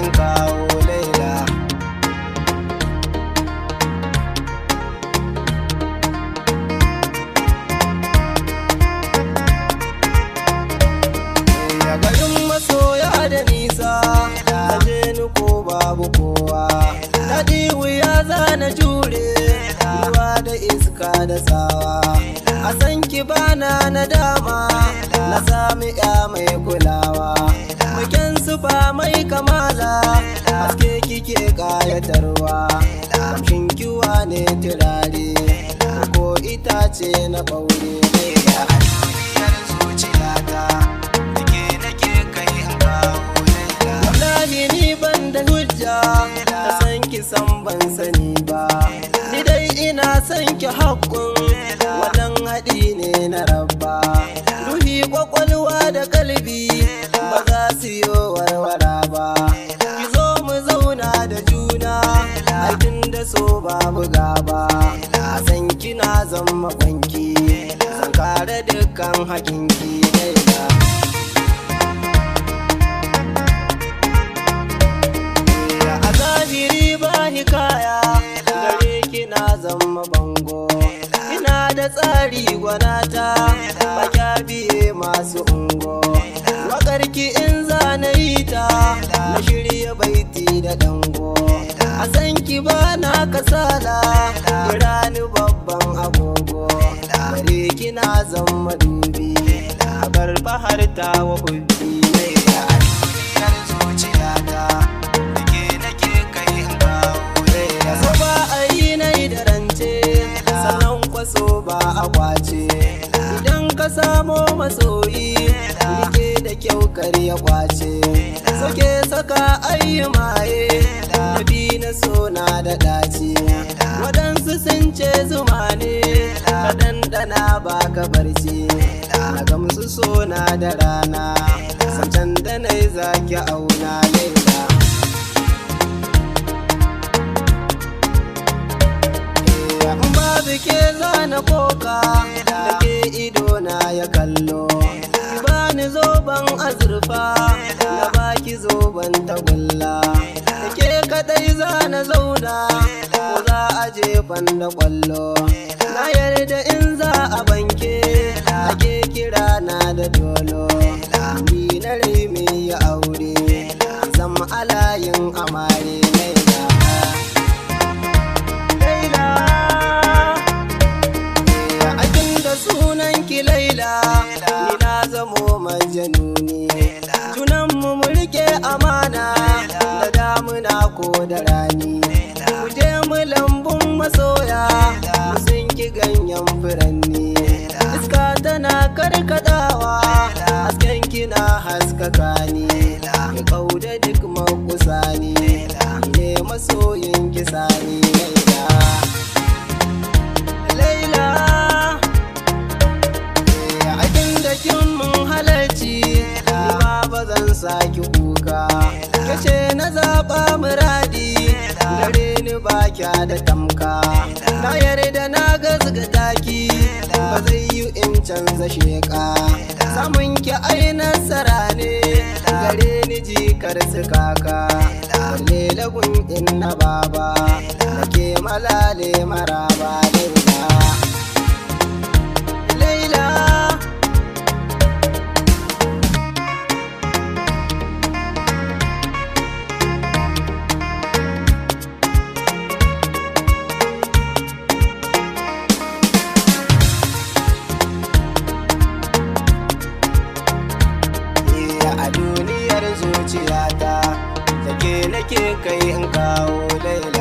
in kawo Laila. Ya garin masoya da nisa, aje ni ko babu kowa. Daɗi wuya za na jure, ruwa da iska da tsawa. A san ki bana nadama, na sami ya mai kulawa. Muken sufa mai kamala, haske kike kayatarwa. Kamshin kiwa ne turare, ko itace na ɓaure. A duniyar zuciyata, nake kai in kawo Laila. Wallahi ni ban da hujja, ta san ki san ban sani ba. Ni dai ina san ki haƙƙun, wannan haɗi ne na rabba. Ruhi ƙwaƙwalwa da kalbi, ba za su yi warwara ba. Ki zo mu zauna da juna, aikin da so babu gaba. A san kina zama banki, zan kare dukkan hakinki Laila. A zahiri ba hikaya, gare kina zama bango. Ina da tsari gwanata, ba kya biye masu ungo. Waƙarki in za na yi ta, na shirya baiti da dango. A san ki ba na kasala, kira ni babban agogo. Gare kina zama dubi, a bar faharta wa hubbi Laila. A duniyar zuciyata, nake kai in kawo Laila. So ba a yi nai da rance, sannan kwaso ba a kwace. Idan ka samo masoyi, rike da kyau kar ya kwace. Soke saka ayyumaye, tafi na so na da dace. Waɗansu sun ce zuma ne, ka dandana ba ka barci. Na gamsu so na da rana, zancen da na yi zaki auna Laila. In babu ke zana koka, da ke ido na ya kallo. Ki bani zoben azurfa, na baki zoben tagulla. Da ke kadai zana zauna, ko za a jefan da kwallo. Na yarda in za a banke, ake kira na da dolo. Ni na rai mai ya aure, zama alayin amare Laila. Laila, akin da sunan ki Laila, ni na zamo majanuni. Junanmu mu rike amana, da damuna ko da rani. Mu je mu lambun masoya, mu sinki ganyen furanni. Iska tana karkadawa, hasken kina haskaka ni. Ki kauda duk makusani, ne masoyin kisani Laila. Laila, akin da kin mun halarci, ni ma ba zan saki kuka. Kace na zaɓa muradi, gare ni ba kya da tamka. Na yarda na gazgata ki, ba zai yi in canza sheka. Samun ki ai nasara ne, gare ni jikar su kaka. Balle lagun in na baba, nake malale maraba Laila. Laila, a duniyar zuciyata, take nake kai in kawo Laila.